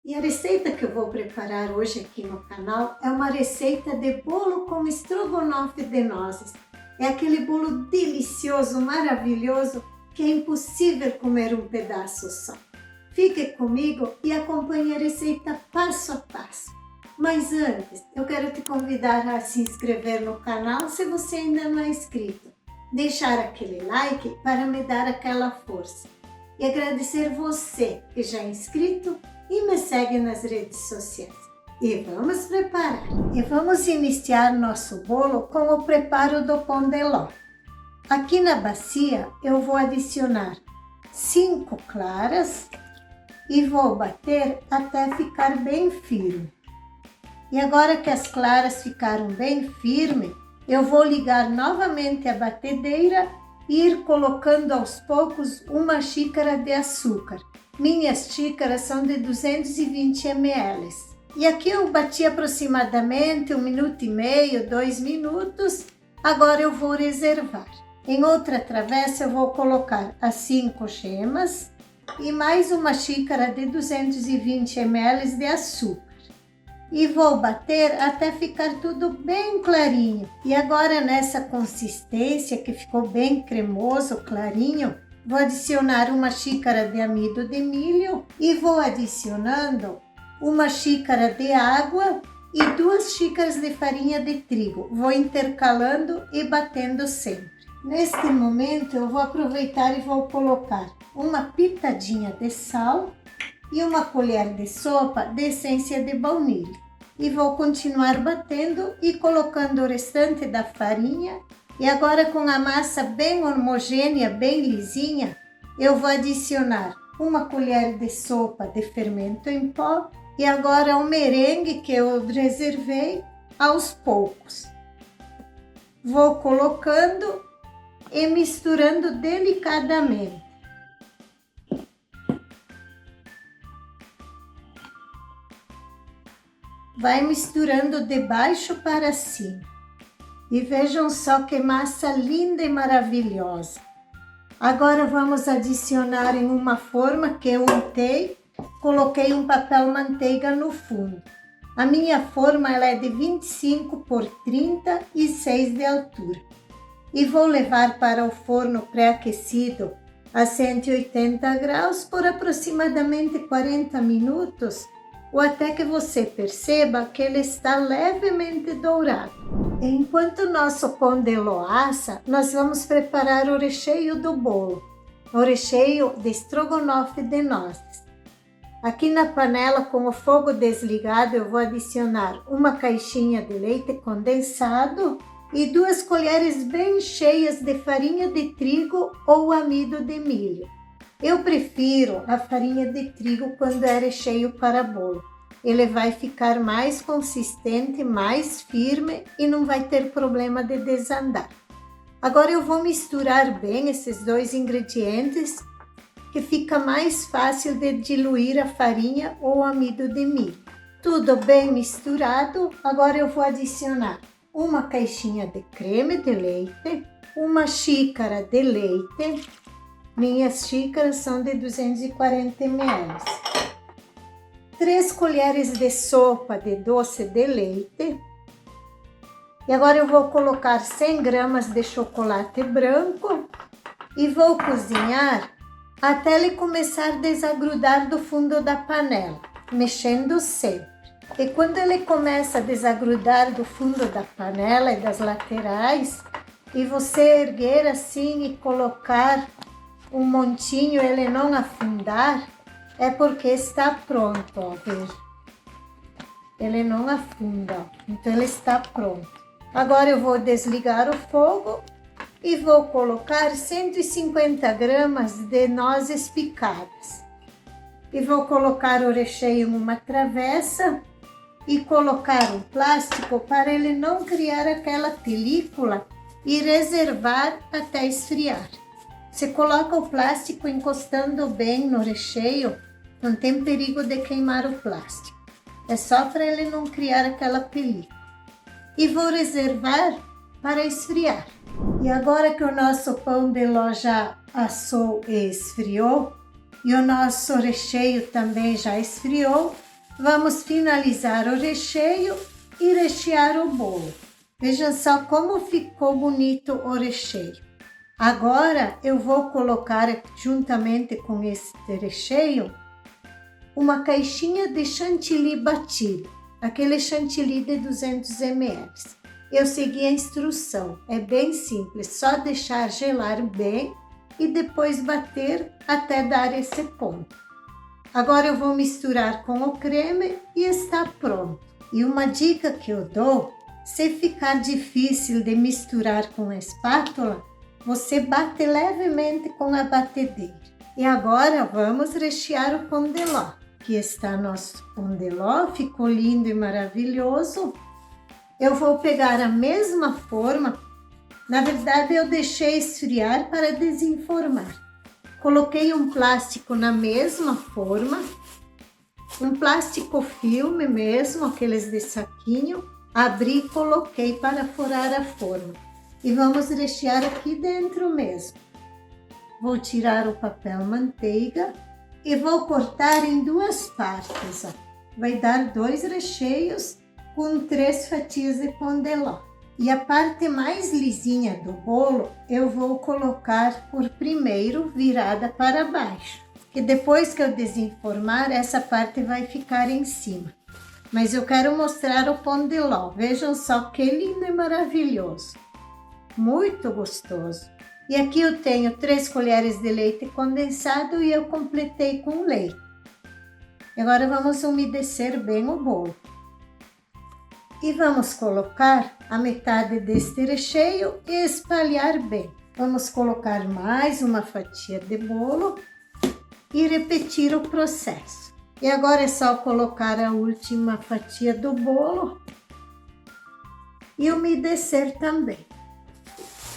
E a receita que eu vou preparar hoje aqui no canal é uma receita de bolo com estrogonofe de nozes. É aquele bolo delicioso, maravilhoso, que é impossível comer um pedaço só. Fique comigo e acompanhe a receita passo a passo. Mas antes, eu quero te convidar a se inscrever no canal se você ainda não é inscrito. Deixar aquele like para me dar aquela força. E agradecer você que já é inscrito e me segue nas redes sociais. E vamos preparar. E vamos iniciar nosso bolo com o preparo do pão de ló. Aqui na bacia eu vou adicionar 5 claras e vou bater até ficar bem firme. E agora que as claras ficaram bem firmes, eu vou ligar novamente a batedeira e ir colocando aos poucos 1 xícara de açúcar. Minhas xícaras são de 220 ml. E aqui eu bati aproximadamente 1 minuto e meio, 2 minutos. Agora eu vou reservar. Em outra travessa eu vou colocar as 5 gemas e mais 1 xícara de 220 ml de açúcar. E vou bater até ficar tudo bem clarinho. E agora nessa consistência que ficou bem cremoso, clarinho, vou adicionar 1 xícara de amido de milho e vou adicionando 1 xícara de água e 2 xícaras de farinha de trigo. Vou intercalando e batendo sempre. Neste momento eu vou aproveitar e vou colocar uma pitadinha de sal e 1 colher de sopa de essência de baunilha. E vou continuar batendo e colocando o restante da farinha. E agora com a massa bem homogênea, bem lisinha, eu vou adicionar 1 colher de sopa de fermento em pó. E agora o merengue que eu reservei aos poucos. Vou colocando e misturando delicadamente. Vai misturando de baixo para cima. E vejam só que massa linda e maravilhosa. Agora vamos adicionar em uma forma que eu untei, coloquei um papel manteiga no fundo. A minha forma ela é de 25 por 36 de altura. E vou levar para o forno pré-aquecido a 180 graus por aproximadamente 40 minutos, ou até que você perceba que ele está levemente dourado. Enquanto o nosso pão de ló assa, nós vamos preparar o recheio do bolo, o recheio de estrogonofe de nozes. Aqui na panela com o fogo desligado eu vou adicionar 1 caixinha de leite condensado e 2 colheres bem cheias de farinha de trigo ou amido de milho. Eu prefiro a farinha de trigo quando é recheio para bolo. Ele vai ficar mais consistente, mais firme e não vai ter problema de desandar. Agora eu vou misturar bem esses 2 ingredientes, que fica mais fácil de diluir a farinha ou o amido de milho. Tudo bem misturado, agora eu vou adicionar 1 caixinha de creme de leite, 1 xícara de leite. Minhas xícaras são de 240 ml. 3 colheres de sopa de doce de leite. E agora eu vou colocar 100 gramas de chocolate branco e vou cozinhar até ele começar a desagrudar do fundo da panela, mexendo sempre. E quando ele começa a desagrudar do fundo da panela e das laterais, e você erguer assim e colocar um montinho, ele não afundar, é porque está pronto, ó, veja. Ele não afunda, ó. Então ele está pronto. Agora eu vou desligar o fogo e vou colocar 150 gramas de nozes picadas. E vou colocar o recheio em uma travessa e colocar um plástico para ele não criar aquela película e reservar até esfriar. Você coloca o plástico encostando bem no recheio, não tem perigo de queimar o plástico. É só para ele não criar aquela película. E vou reservar para esfriar. E agora que o nosso pão de ló já assou e esfriou, e o nosso recheio também já esfriou, Vamos finalizar o recheio e rechear o bolo. Vejam só como ficou bonito o recheio. Agora eu vou colocar juntamente com este recheio uma caixinha de chantilly batido, aquele chantilly de 200 ml. Eu segui a instrução, é bem simples, só deixar gelar bem e depois bater até dar esse ponto. Agora eu vou misturar com o creme e está pronto. E uma dica que eu dou, se ficar difícil de misturar com a espátula, você bate levemente com a batedeira. E agora vamos rechear o pão de ló. Aqui está nosso pão de ló, ficou lindo e maravilhoso. Eu vou pegar a mesma forma, na verdade eu deixei esfriar para desenformar. Coloquei um plástico na mesma forma, um plástico filme mesmo, aqueles de saquinho, abri e coloquei para furar a forma. E vamos rechear aqui dentro mesmo. Vou tirar o papel manteiga e vou cortar em duas partes. Ó. Vai dar 2 recheios com 3 fatias de pão de ló. E a parte mais lisinha do bolo eu vou colocar por primeiro virada para baixo. Que depois que eu desenformar, essa parte vai ficar em cima. Mas eu quero mostrar o pão de ló. Vejam só que lindo e maravilhoso. Muito gostoso. E aqui eu tenho 3 colheres de leite condensado e eu completei com leite. Agora vamos umedecer bem o bolo. E vamos colocar a metade deste recheio e espalhar bem. Vamos colocar mais uma fatia de bolo e repetir o processo. E agora é só colocar a última fatia do bolo e umedecer também.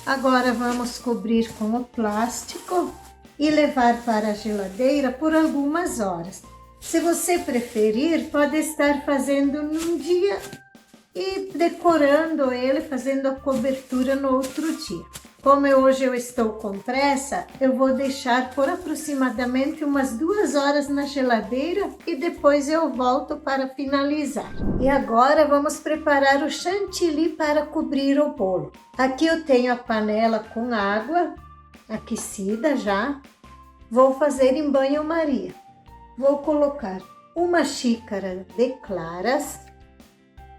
Agora vamos cobrir com o plástico e levar para a geladeira por algumas horas. Se você preferir, pode estar fazendo num dia e decorando ele, fazendo a cobertura no outro dia. Como hoje eu estou com pressa, eu vou deixar por aproximadamente umas 2 horas na geladeira e depois eu volto para finalizar. E agora vamos preparar o chantilly para cobrir o bolo. Aqui eu tenho a panela com água aquecida já. Vou fazer em banho-maria. Vou colocar 1 xícara de claras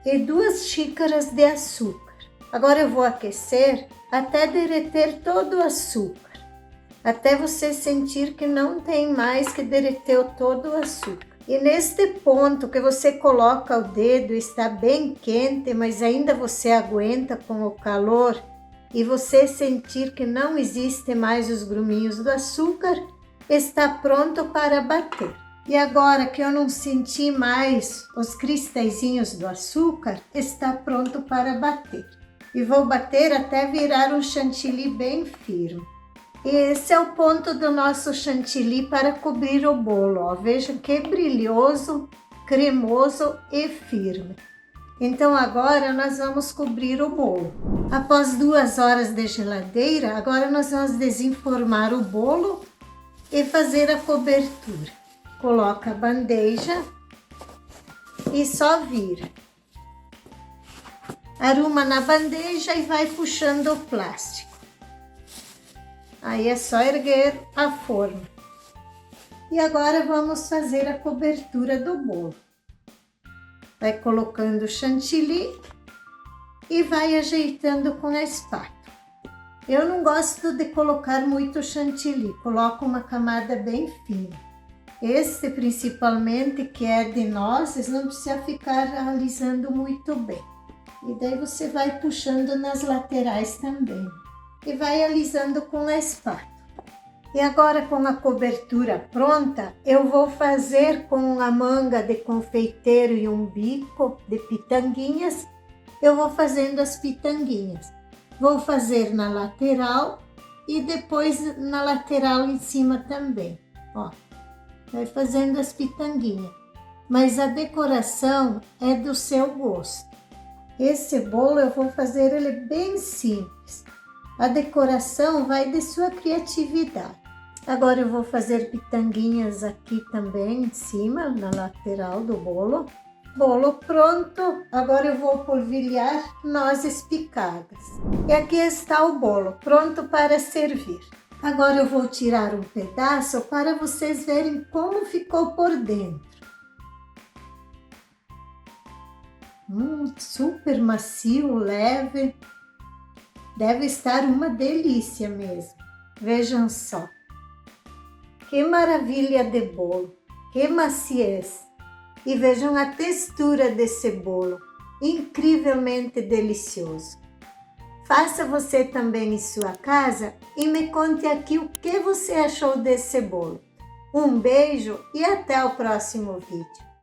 e 2 xícaras de açúcar. Agora eu vou aquecer até derreter todo o açúcar, até você sentir que não tem mais, que derreteu todo o açúcar. E neste ponto que você coloca o dedo, está bem quente, mas ainda você aguenta com o calor, e você sentir que não existe mais os gruminhos do açúcar, está pronto para bater. E agora que eu não senti mais os cristalzinhos do açúcar, está pronto para bater. E vou bater até virar um chantilly bem firme. E esse é o ponto do nosso chantilly para cobrir o bolo. Ó. Vejam que brilhoso, cremoso e firme. Então agora nós vamos cobrir o bolo. Após 2 horas de geladeira, agora nós vamos desenformar o bolo e fazer a cobertura. Coloca a bandeja e só vira. Arruma na bandeja e vai puxando o plástico. Aí é só erguer a forma. E agora vamos fazer a cobertura do bolo. Vai colocando o chantilly e vai ajeitando com a espátula. Eu não gosto de colocar muito chantilly, coloco uma camada bem fina. Este principalmente, que é de nozes, não precisa ficar alisando muito bem. E daí você vai puxando nas laterais também. E vai alisando com a espátula. E agora, com a cobertura pronta, eu vou fazer com a manga de confeiteiro e um bico de pitanguinhas. Eu vou fazendo as pitanguinhas. Vou fazer na lateral e depois na lateral em cima também. Ó, vai fazendo as pitanguinhas. Mas a decoração é do seu gosto. Esse bolo eu vou fazer ele bem simples. A decoração vai de sua criatividade. Agora eu vou fazer pitanguinhas aqui também em cima, na lateral do bolo. Bolo pronto, agora eu vou polvilhar nozes picadas. E aqui está o bolo, pronto para servir. Agora eu vou tirar um pedaço para vocês verem como ficou por dentro. Super macio, leve. Deve estar uma delícia mesmo. Vejam só. Que maravilha de bolo, que maciez! E vejam a textura desse bolo, incrivelmente delicioso. Faça você também em sua casa e me conte aqui o que você achou desse bolo. Um beijo e até o próximo vídeo.